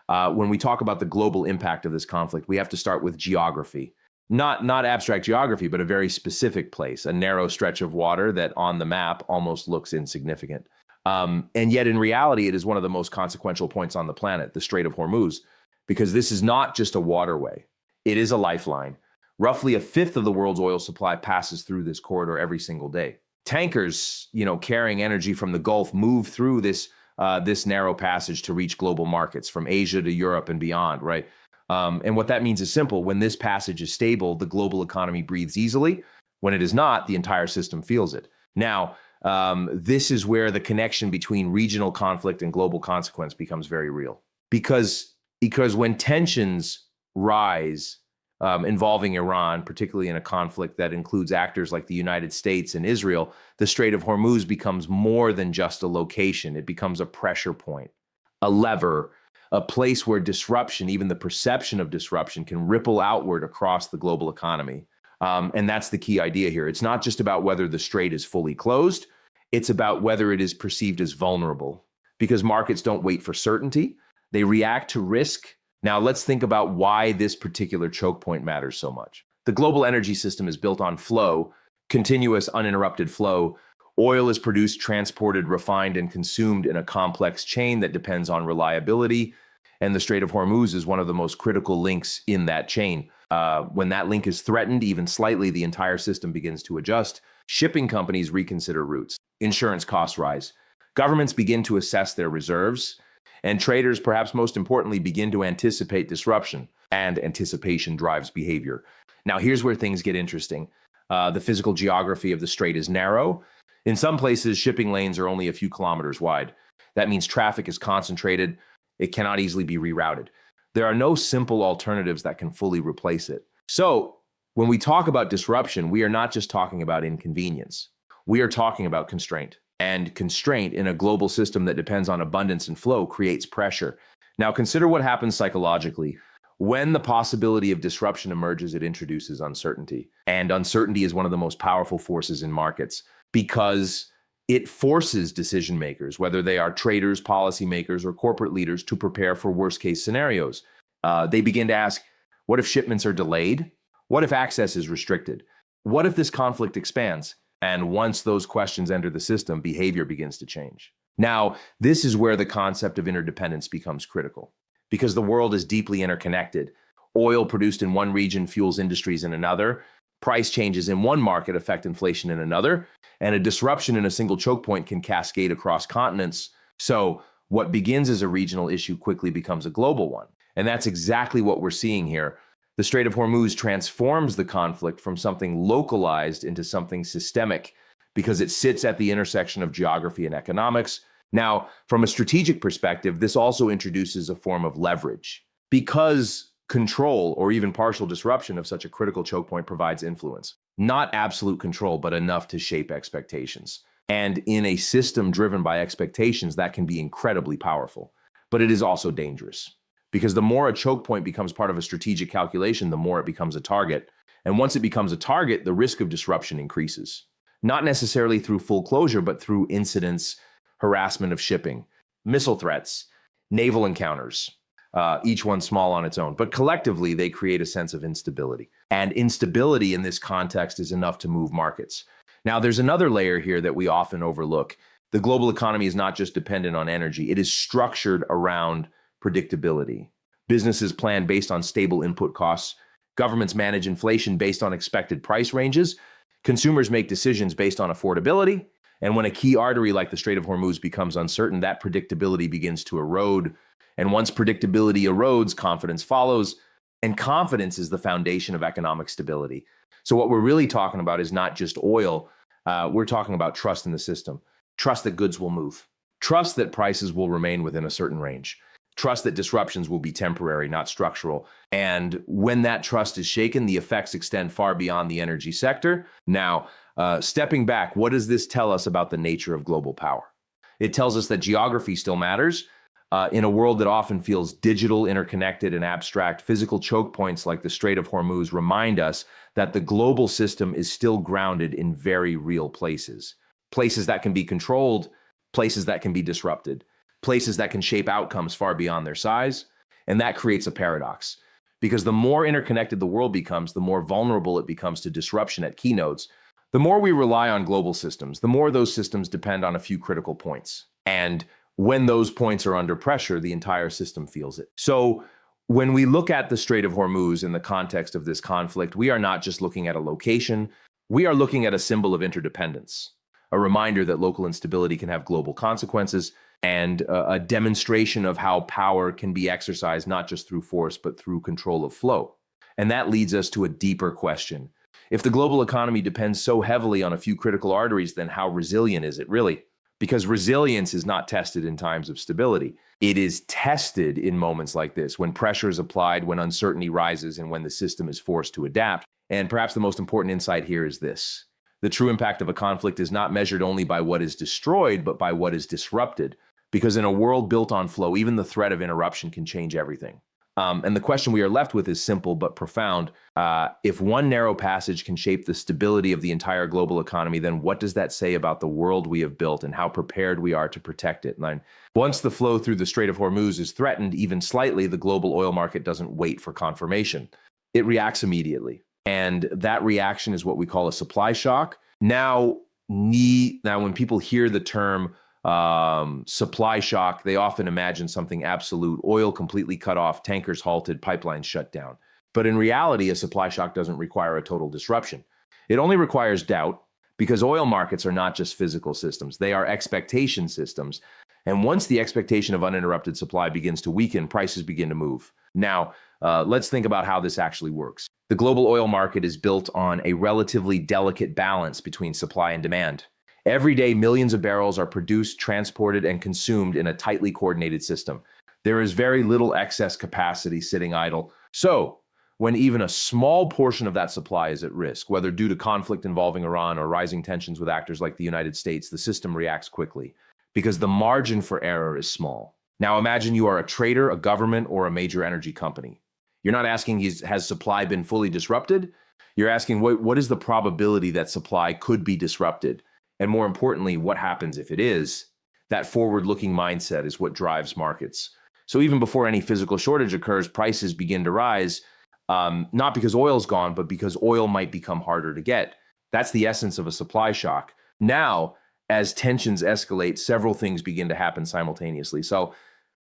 When we talk about the global impact of this conflict, we have to start with geography. Not abstract geography, but a very specific place, a narrow stretch of water that on the map almost looks insignificant. And yet in reality, it is one of the most consequential points on the planet, the Strait of Hormuz, because this is not just a waterway. It is a lifeline. Roughly a fifth of the world's oil supply passes through this corridor every single day. Tankers, carrying energy from the Gulf move through this narrow passage to reach global markets from Asia to Europe and beyond, right? And what that means is simple. When this passage is stable, the global economy breathes easily. When it is not, the entire system feels it. Now, this is where the connection between regional conflict and global consequence becomes very real. Because when tensions rise involving Iran, particularly in a conflict that includes actors like the United States and Israel, the Strait of Hormuz becomes more than just a location. It becomes a pressure point, a lever, a place where disruption, even the perception of disruption, can ripple outward across the global economy. And that's the key idea here. It's not just about whether the strait is fully closed. It's about whether it is perceived as vulnerable, because markets don't wait for certainty. They react to risk. Now let's think about why this particular choke point matters so much. The global energy system is built on flow, continuous, uninterrupted flow. Oil is produced, transported, refined, and consumed in a complex chain that depends on reliability. And the Strait of Hormuz is one of the most critical links in that chain. When that link is threatened, even slightly, the entire system begins to adjust. Shipping companies reconsider routes. Insurance costs rise. Governments begin to assess their reserves. And traders, perhaps most importantly, begin to anticipate disruption. And anticipation drives behavior. Now, here's where things get interesting. The physical geography of the strait is narrow. In some places, shipping lanes are only a few kilometers wide. That means traffic is concentrated. It cannot easily be rerouted. There are no simple alternatives that can fully replace it. So when we talk about disruption, we are not just talking about inconvenience. We are talking about constraint. And constraint in a global system that depends on abundance and flow creates pressure. Now consider what happens psychologically. When the possibility of disruption emerges, it introduces uncertainty. And uncertainty is one of the most powerful forces in markets because it forces decision makers, whether they are traders, policymakers, or corporate leaders, to prepare for worst case scenarios. They begin to ask, what if shipments are delayed? What if access is restricted? What if this conflict expands? And once those questions enter the system, behavior begins to change. Now, this is where the concept of interdependence becomes critical, because the world is deeply interconnected. Oil produced in one region fuels industries in another. Price changes in one market affect inflation in another, and a disruption in a single choke point can cascade across continents. So what begins as a regional issue quickly becomes a global one. And that's exactly what we're seeing here. The Strait of Hormuz transforms the conflict from something localized into something systemic because it sits at the intersection of geography and economics. Now, from a strategic perspective, this also introduces a form of leverage because control or even partial disruption of such a critical choke point provides influence. Not absolute control, but enough to shape expectations. And in a system driven by expectations, that can be incredibly powerful. But it is also dangerous because the more a choke point becomes part of a strategic calculation, the more it becomes a target. And once it becomes a target, the risk of disruption increases. Not necessarily through full closure, but through incidents, harassment of shipping, missile threats, naval encounters. Each one small on its own, but collectively they create a sense of instability. And instability in this context is enough to move markets. Now, there's another layer here that we often overlook. The global economy is not just dependent on energy. It is structured around predictability. Businesses plan based on stable input costs. Governments manage inflation based on expected price ranges. Consumers make decisions based on affordability. And when a key artery like the Strait of Hormuz becomes uncertain, that predictability begins to erode. And once predictability erodes, confidence follows. And confidence is the foundation of economic stability. So what we're really talking about is not just oil. We're talking about trust in the system. Trust that goods will move. Trust that prices will remain within a certain range. Trust that disruptions will be temporary, not structural. And when that trust is shaken, the effects extend far beyond the energy sector. Now, stepping back, what does this tell us about the nature of global power? It tells us that geography still matters. In a world that often feels digital, interconnected, and abstract, physical choke points like the Strait of Hormuz remind us that the global system is still grounded in very real places. Places that can be controlled, places that can be disrupted, places that can shape outcomes far beyond their size. And that creates a paradox because the more interconnected the world becomes, the more vulnerable it becomes to disruption at key nodes. The more we rely on global systems, the more those systems depend on a few critical points. And when those points are under pressure, the entire system feels it. So when we look at the Strait of Hormuz in the context of this conflict, we are not just looking at a location, we are looking at a symbol of interdependence, a reminder that local instability can have global consequences, and a demonstration of how power can be exercised not just through force, but through control of flow. And that leads us to a deeper question. If the global economy depends so heavily on a few critical arteries, then how resilient is it really? Because resilience is not tested in times of stability. It is tested in moments like this, when pressure is applied, when uncertainty rises, and when the system is forced to adapt. And perhaps the most important insight here is this. The true impact of a conflict is not measured only by what is destroyed, but by what is disrupted. Because in a world built on flow, even the threat of interruption can change everything. And the question we are left with is simple but profound. If one narrow passage can shape the stability of the entire global economy, then what does that say about the world we have built and how prepared we are to protect it? And once the flow through the Strait of Hormuz is threatened, even slightly, the global oil market doesn't wait for confirmation. It reacts immediately. And that reaction is what we call a supply shock. Now, when people hear the term supply shock, they often imagine something absolute: oil completely cut off, tankers halted, pipelines shut down. But in reality, a supply shock doesn't require a total disruption. It only requires doubt, because oil markets are not just physical systems. They are expectation systems. And once the expectation of uninterrupted supply begins to weaken, prices begin to move. Now, let's think about how this actually works. The global oil market is built on a relatively delicate balance between supply and demand. Every day, millions of barrels are produced, transported, and consumed in a tightly coordinated system. There is very little excess capacity sitting idle. So, when even a small portion of that supply is at risk, whether due to conflict involving Iran or rising tensions with actors like the United States, the system reacts quickly because the margin for error is small. Now imagine you are a trader, a government, or a major energy company. You're not asking, has supply been fully disrupted? You're asking, what is the probability that supply could be disrupted? And more importantly, what happens if it is? That forward-looking mindset is what drives markets. So even before any physical shortage occurs, prices begin to rise, not because oil's gone, but because oil might become harder to get. That's the essence of a supply shock. Now, as tensions escalate, several things begin to happen simultaneously. So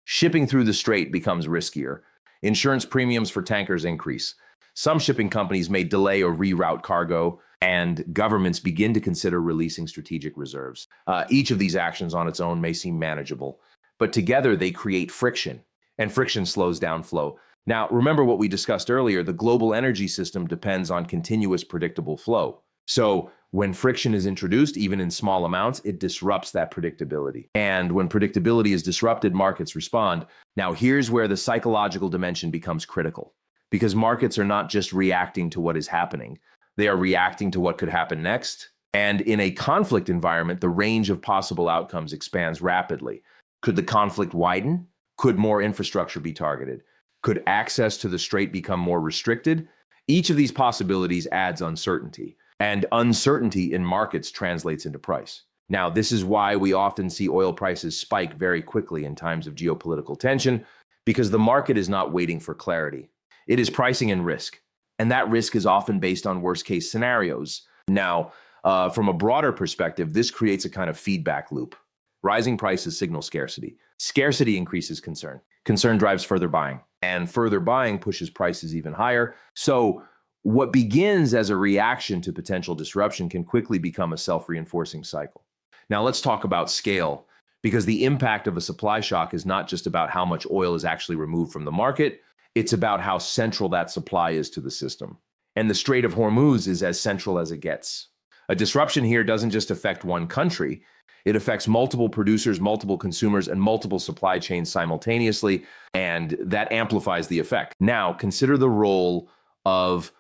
shipping through the strait becomes riskier. Insurance premiums for tankers increase. Some shipping companies may delay or reroute cargo, and governments begin to consider releasing strategic reserves. Each of these actions on its own may seem manageable, but together they create friction, and friction slows down flow. Now, remember what we discussed earlier, the global energy system depends on continuous predictable flow. So when friction is introduced, even in small amounts, it disrupts that predictability. And when predictability is disrupted, markets respond. Now, here's where the psychological dimension becomes critical, because markets are not just reacting to what is happening. They are reacting to what could happen next. And in a conflict environment, the range of possible outcomes expands rapidly. Could the conflict widen? Could more infrastructure be targeted? Could access to the strait become more restricted? Each of these possibilities adds uncertainty, and uncertainty in markets translates into price. Now, this is why we often see oil prices spike very quickly in times of geopolitical tension, because the market is not waiting for clarity. It is pricing in risk, and that risk is often based on worst-case scenarios. Now, from a broader perspective, this creates a kind of feedback loop. Rising prices signal scarcity. Scarcity increases concern. Concern drives further buying, and further buying pushes prices even higher. So what begins as a reaction to potential disruption can quickly become a self-reinforcing cycle. Now let's talk about scale, because the impact of a supply shock is not just about how much oil is actually removed from the market, it's about how central that supply is to the system. And the Strait of Hormuz is as central as it gets. A disruption here doesn't just affect one country, it affects multiple producers, multiple consumers, and multiple supply chains simultaneously, and that amplifies the effect. Now, consider the role of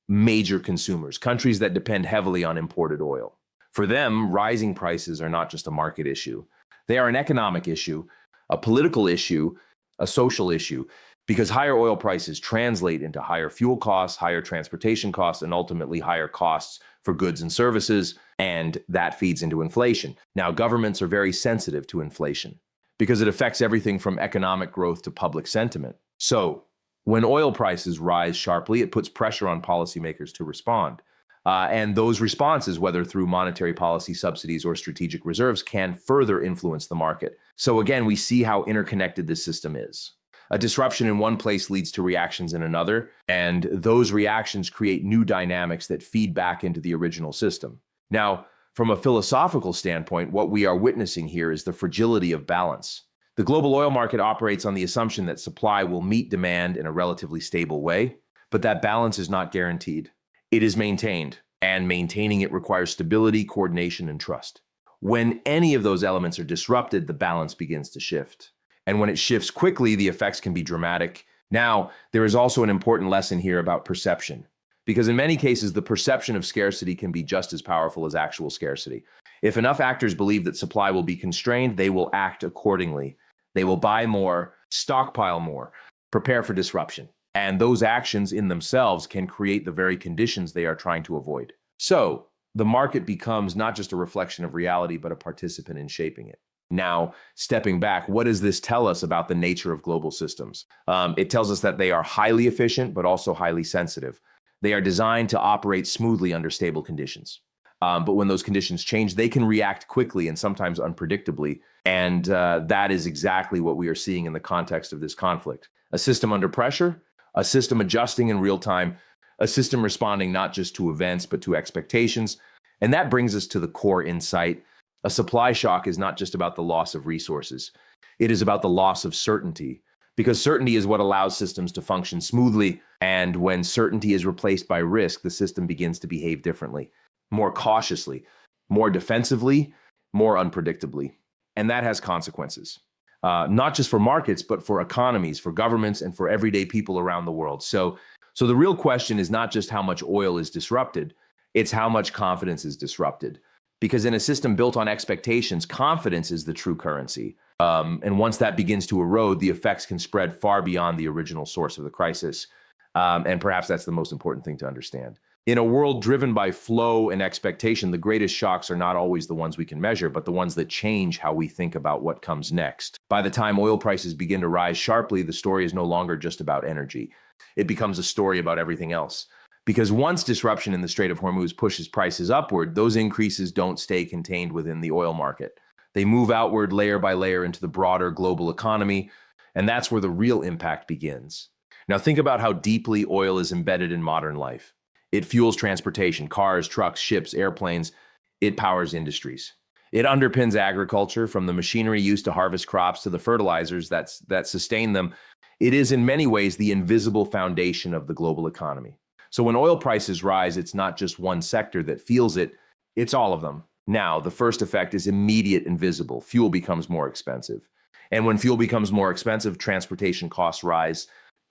major consumers, countries that depend heavily on imported oil. For them, rising prices are not just a market issue. They are an economic issue, a political issue, a social issue, because higher oil prices translate into higher fuel costs, higher transportation costs, and ultimately higher costs for goods and services, and that feeds into inflation. Now, governments are very sensitive to inflation because it affects everything from economic growth to public sentiment. So when oil prices rise sharply, it puts pressure on policymakers to respond. And those responses, whether through monetary policy subsidies or strategic reserves, can further influence the market. So again, we see how interconnected this system is. A disruption in one place leads to reactions in another, and those reactions create new dynamics that feed back into the original system. Now, from a philosophical standpoint, what we are witnessing here is the fragility of balance. The global oil market operates on the assumption that supply will meet demand in a relatively stable way, but that balance is not guaranteed. It is maintained, and maintaining it requires stability, coordination, and trust. When any of those elements are disrupted, the balance begins to shift. And when it shifts quickly, the effects can be dramatic. Now, there is also an important lesson here about perception, because in many cases, the perception of scarcity can be just as powerful as actual scarcity. If enough actors believe that supply will be constrained, they will act accordingly. They will buy more, stockpile more, prepare for disruption. And those actions in themselves can create the very conditions they are trying to avoid. So the market becomes not just a reflection of reality, but a participant in shaping it. Now, stepping back, what does this tell us about the nature of global systems? It tells us that they are highly efficient, but also highly sensitive. They are designed to operate smoothly under stable conditions. But when those conditions change, they can react quickly and sometimes unpredictably. And that is exactly what we are seeing in the context of this conflict. A system under pressure, a system adjusting in real time, a system responding not just to events, but to expectations. And that brings us to the core insight. A supply shock is not just about the loss of resources. It is about the loss of certainty, because certainty is what allows systems to function smoothly. And when certainty is replaced by risk, the system begins to behave differently, more cautiously, more defensively, more unpredictably. And that has consequences, not just for markets, but for economies, for governments, and for everyday people around the world. So the real question is not just how much oil is disrupted, it's how much confidence is disrupted. Because in a system built on expectations, confidence is the true currency. And once that begins to erode, the effects can spread far beyond the original source of the crisis. And perhaps that's the most important thing to understand. In a world driven by flow and expectation, the greatest shocks are not always the ones we can measure, but the ones that change how we think about what comes next. By the time oil prices begin to rise sharply, the story is no longer just about energy. It becomes a story about everything else. Because once disruption in the Strait of Hormuz pushes prices upward, those increases don't stay contained within the oil market. They move outward layer by layer into the broader global economy, and that's where the real impact begins. Now think about how deeply oil is embedded in modern life. It fuels transportation, cars, trucks, ships, airplanes. It powers industries. It underpins agriculture, from the machinery used to harvest crops to the fertilizers that sustain them. It is in many ways the invisible foundation of the global economy. So when oil prices rise, it's not just one sector that feels it, it's all of them. Now, the first effect is immediate and visible. Fuel becomes more expensive. And when fuel becomes more expensive, transportation costs rise.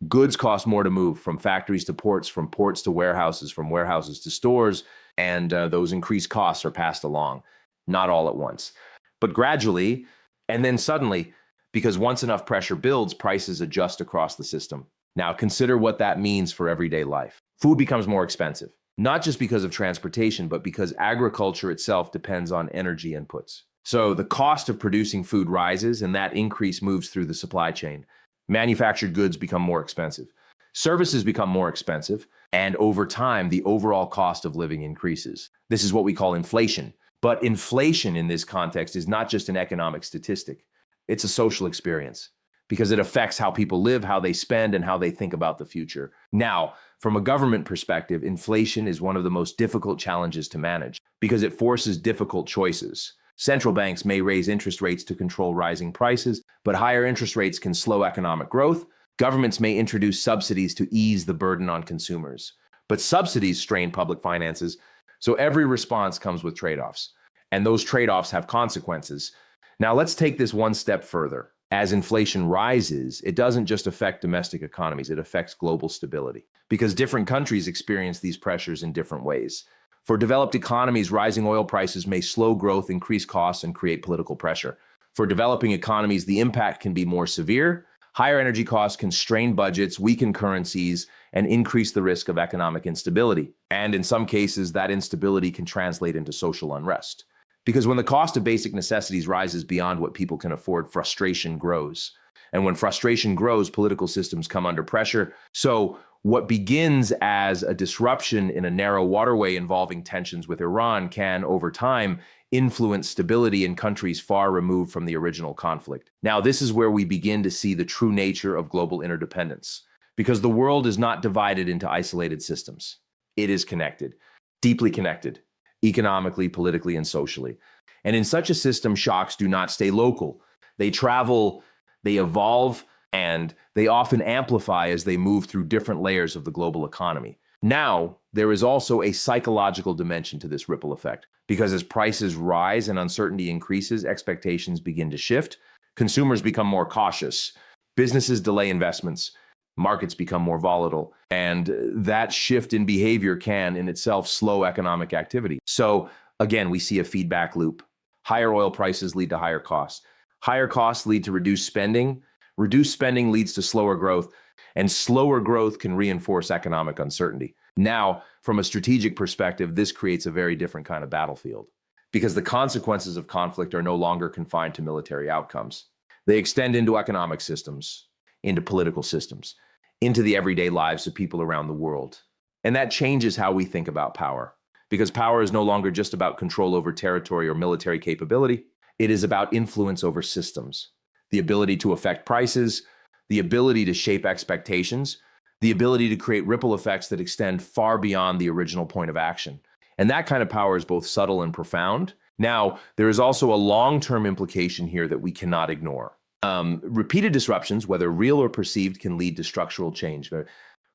Goods cost more to move, from factories to ports, from ports to warehouses, from warehouses to stores, and those increased costs are passed along, not all at once, but gradually, and then suddenly, because once enough pressure builds, prices adjust across the system. Now, consider what that means for everyday life. Food becomes more expensive, not just because of transportation, but because agriculture itself depends on energy inputs. So the cost of producing food rises, and that increase moves through the supply chain. Manufactured goods become more expensive. Services become more expensive, and over time, the overall cost of living increases. This is what we call inflation. But inflation in this context is not just an economic statistic. It's a social experience, because it affects how people live, how they spend, and how they think about the future. Now, from a government perspective, inflation is one of the most difficult challenges to manage because it forces difficult choices. Central banks may raise interest rates to control rising prices, but higher interest rates can slow economic growth. Governments may introduce subsidies to ease the burden on consumers, but subsidies strain public finances. So every response comes with trade-offs, and those trade-offs have consequences. Now let's take this one step further. As inflation rises, it doesn't just affect domestic economies, it affects global stability, because different countries experience these pressures in different ways. For developed economies, rising oil prices may slow growth, increase costs, and create political pressure. For developing economies, the impact can be more severe. Higher energy costs can strain budgets, weaken currencies, and increase the risk of economic instability. And in some cases, that instability can translate into social unrest. Because when the cost of basic necessities rises beyond what people can afford, frustration grows. And when frustration grows, political systems come under pressure. So what begins as a disruption in a narrow waterway involving tensions with Iran can, over time, influence stability in countries far removed from the original conflict. Now, this is where we begin to see the true nature of global interdependence, because the world is not divided into isolated systems. It is connected, deeply connected, economically, politically, and socially. And in such a system, shocks do not stay local. They travel, they evolve, and they often amplify as they move through different layers of the global economy. Now, there is also a psychological dimension to this ripple effect, because as prices rise and uncertainty increases, expectations begin to shift, consumers become more cautious, businesses delay investments, markets become more volatile, and that shift in behavior can in itself slow economic activity. So again, we see a feedback loop. Higher oil prices lead to higher costs. Higher costs lead to reduced spending. Reduced spending leads to slower growth, and slower growth can reinforce economic uncertainty. Now, from a strategic perspective, this creates a very different kind of battlefield, because the consequences of conflict are no longer confined to military outcomes. They extend into economic systems, into political systems, into the everyday lives of people around the world. And that changes how we think about power, because power is no longer just about control over territory or military capability. It is about influence over systems, the ability to affect prices, the ability to shape expectations, the ability to create ripple effects that extend far beyond the original point of action. And that kind of power is both subtle and profound. Now, there is also a long-term implication here that we cannot ignore. Repeated disruptions, whether real or perceived, can lead to structural change.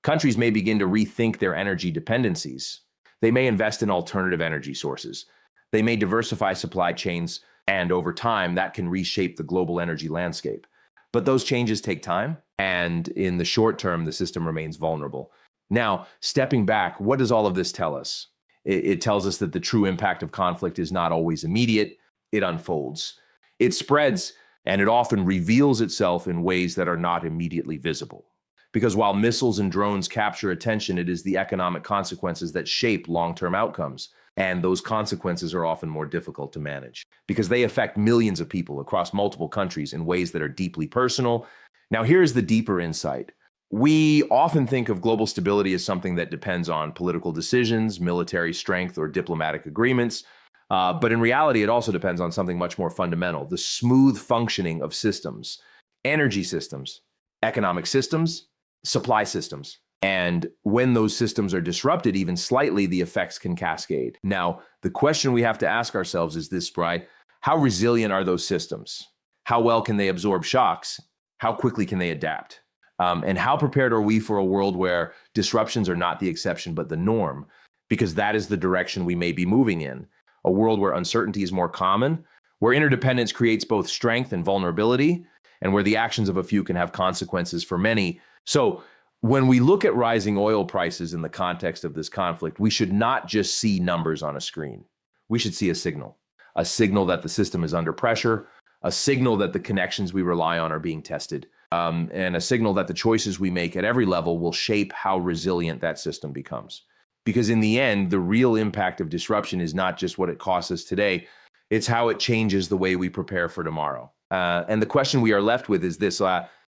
Countries may begin to rethink their energy dependencies. They may invest in alternative energy sources. They may diversify supply chains, and over time, that can reshape the global energy landscape. But those changes take time, and in the short term, the system remains vulnerable. Now, stepping back, what does all of this tell us? It tells us that the true impact of conflict is not always immediate. It unfolds. It spreads, and it often reveals itself in ways that are not immediately visible. Because while missiles and drones capture attention, it is the economic consequences that shape long-term outcomes. And those consequences are often more difficult to manage because they affect millions of people across multiple countries in ways that are deeply personal. Now, here's the deeper insight. We often think of global stability as something that depends on political decisions, military strength, or diplomatic agreements. But in reality, it also depends on something much more fundamental: the smooth functioning of systems, energy systems, economic systems, supply systems. And when those systems are disrupted, even slightly, the effects can cascade. Now, the question we have to ask ourselves is this, Bri: how resilient are those systems? How well can they absorb shocks? How quickly can they adapt? And how prepared are we for a world where disruptions are not the exception, but the norm? Because that is the direction we may be moving in. A world where uncertainty is more common, where interdependence creates both strength and vulnerability, and where the actions of a few can have consequences for many. So when we look at rising oil prices in the context of this conflict, we should not just see numbers on a screen. We should see a signal that the system is under pressure, a signal that the connections we rely on are being tested, and a signal that the choices we make at every level will shape how resilient that system becomes. Because in the end, the real impact of disruption is not just what it costs us today, it's how it changes the way we prepare for tomorrow. And the question we are left with is this: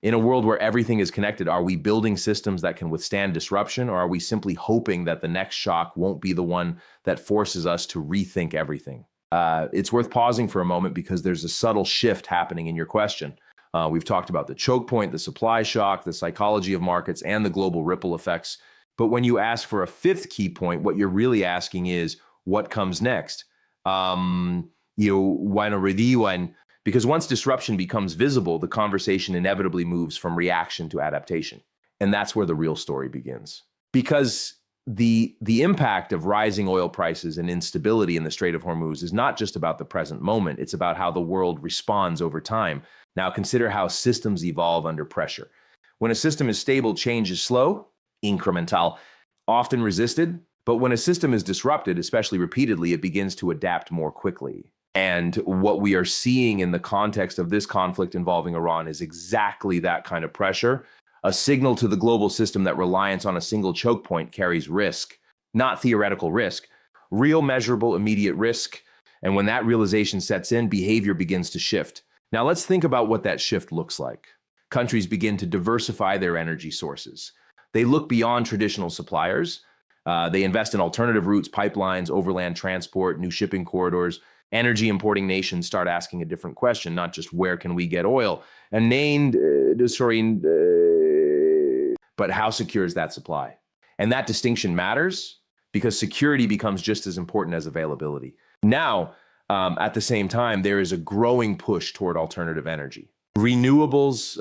in a world where everything is connected, are we building systems that can withstand disruption, or are we simply hoping that the next shock won't be the one that forces us to rethink everything? It's worth pausing for a moment because there's a subtle shift happening in your question. We've talked about the choke point, the supply shock, the psychology of markets, and the global ripple effects. But when you ask for a fifth key point, what you're really asking is, what comes next? Because once disruption becomes visible, the conversation inevitably moves from reaction to adaptation. And that's where the real story begins. Because the impact of rising oil prices and instability in the Strait of Hormuz is not just about the present moment, it's about how the world responds over time. Now consider how systems evolve under pressure. When a system is stable, change is slow, incremental, often resisted. But when a system is disrupted, especially repeatedly, it begins to adapt more quickly. And what we are seeing in the context of this conflict involving Iran is exactly that kind of pressure, a signal to the global system that reliance on a single choke point carries risk, not theoretical risk, real measurable immediate risk. And when that realization sets in, behavior begins to shift. Now let's think about what that shift looks like. countries begin to diversify their energy sources. They look beyond traditional suppliers. They invest in alternative routes, pipelines, overland transport, new shipping corridors. Energy importing nations start asking a different question, not just where can we get oil, but how secure is that supply? And that distinction matters because security becomes just as important as availability. Now, at the same time, there is a growing push toward alternative energy. Renewables,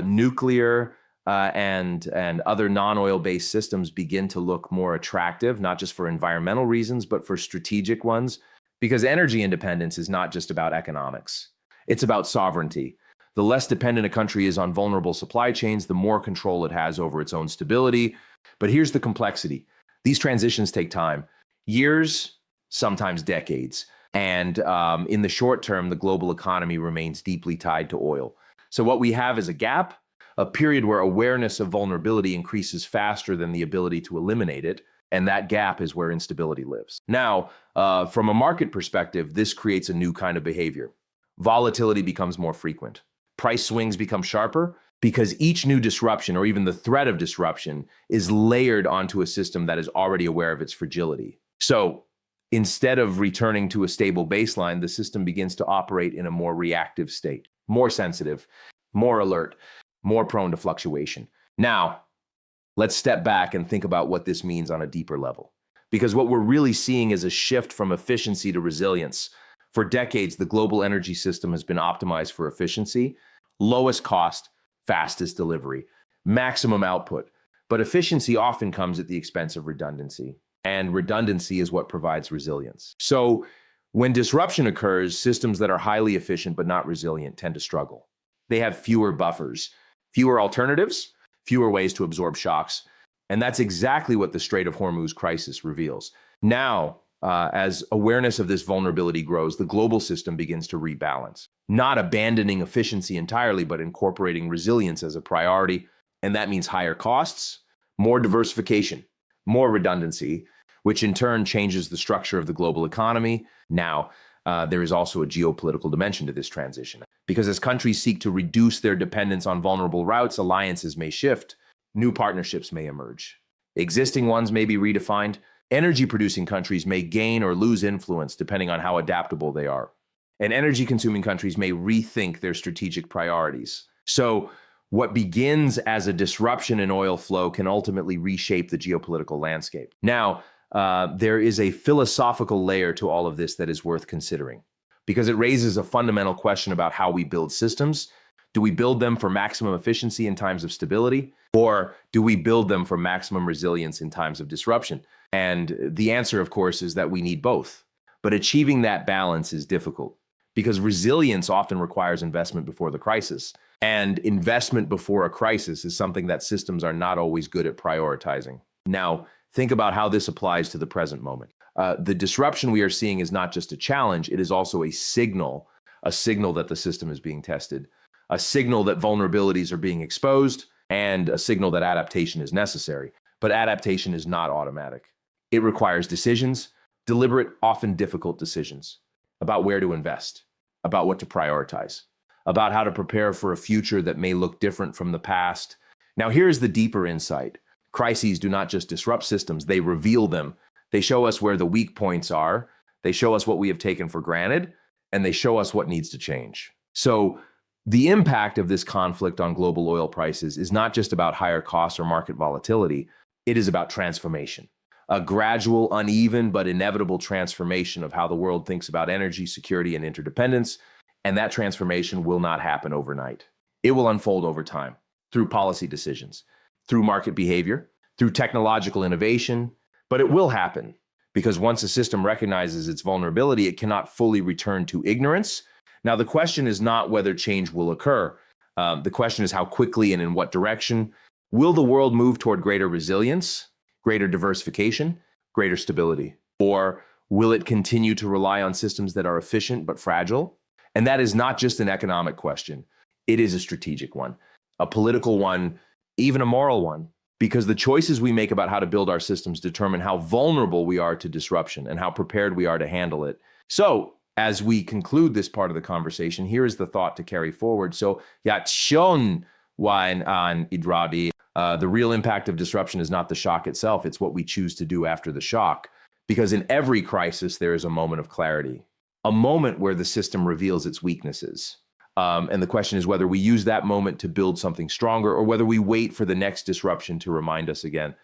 nuclear, and other non-oil-based systems begin to look more attractive, not just for environmental reasons, but for strategic ones, because energy independence is not just about economics. It's about sovereignty. The less dependent a country is on vulnerable supply chains, the more control it has over its own stability. But here's the complexity. These transitions take time, years, sometimes decades. And in the short term, the global economy remains deeply tied to oil. So what we have is a gap, a period where awareness of vulnerability increases faster than the ability to eliminate it. And that gap is where instability lives. Now, from a market perspective, this creates a new kind of behavior. Volatility becomes more frequent. Price swings become sharper because each new disruption, or even the threat of disruption, is layered onto a system that is already aware of its fragility. So instead of returning to a stable baseline, the system begins to operate in a more reactive state, more sensitive, more alert, more prone to fluctuation. Now, let's step back and think about what this means on a deeper level. Because what we're really seeing is a shift from efficiency to resilience. For decades, the global energy system has been optimized for efficiency, lowest cost, fastest delivery, maximum output. But efficiency often comes at the expense of redundancy. And redundancy is what provides resilience. So when disruption occurs, systems that are highly efficient but not resilient tend to struggle. They have fewer buffers, fewer alternatives, fewer ways to absorb shocks. And that's exactly what the Strait of Hormuz crisis reveals. Now, as awareness of this vulnerability grows, the global system begins to rebalance, not abandoning efficiency entirely, but incorporating resilience as a priority. And that means higher costs, more diversification, more redundancy, which in turn changes the structure of the global economy. Now, there is also a geopolitical dimension to this transition, because as countries seek to reduce their dependence on vulnerable routes, alliances may shift, new partnerships may emerge. Existing ones may be redefined. Energy-producing countries may gain or lose influence depending on how adaptable they are. And energy-consuming countries may rethink their strategic priorities. So what begins as a disruption in oil flow can ultimately reshape the geopolitical landscape. Now, there is a philosophical layer to all of this that is worth considering, because it raises a fundamental question about how we build systems. Do we build them for maximum efficiency in times of stability, or do we build them for maximum resilience in times of disruption? And the answer, of course, is that we need both. But achieving that balance is difficult because resilience often requires investment before the crisis. And investment before a crisis is something that systems are not always good at prioritizing. Now, think about how this applies to the present moment. The disruption we are seeing is not just a challenge, it is also a signal that the system is being tested, a signal that vulnerabilities are being exposed, and a signal that adaptation is necessary. But adaptation is not automatic. It requires decisions, deliberate, often difficult decisions about where to invest, about what to prioritize, about how to prepare for a future that may look different from the past. Now, here's the deeper insight. Crises do not just disrupt systems, they reveal them. They show us where the weak points are, they show us what we have taken for granted, and they show us what needs to change. So the impact of this conflict on global oil prices is not just about higher costs or market volatility, it is about transformation. A gradual, uneven, but inevitable transformation of how the world thinks about energy, security, and interdependence. And that transformation will not happen overnight. It will unfold over time through policy decisions, through market behavior, through technological innovation. But it will happen because once a system recognizes its vulnerability, it cannot fully return to ignorance. Now, the question is not whether change will occur. The question is how quickly and in what direction. Will the world move toward greater resilience, greater diversification, greater stability? Or will it continue to rely on systems that are efficient but fragile? And that is not just an economic question. It is a strategic one, a political one, even a moral one, because the choices we make about how to build our systems determine how vulnerable we are to disruption and how prepared we are to handle it. So, as we conclude this part of the conversation, here is the thought to carry forward. So, Wine on Idradi. The real impact of disruption is not the shock itself, it's what we choose to do after the shock. Because in every crisis, there is a moment of clarity, a moment where the system reveals its weaknesses. And the question is whether we use that moment to build something stronger or whether we wait for the next disruption to remind us again.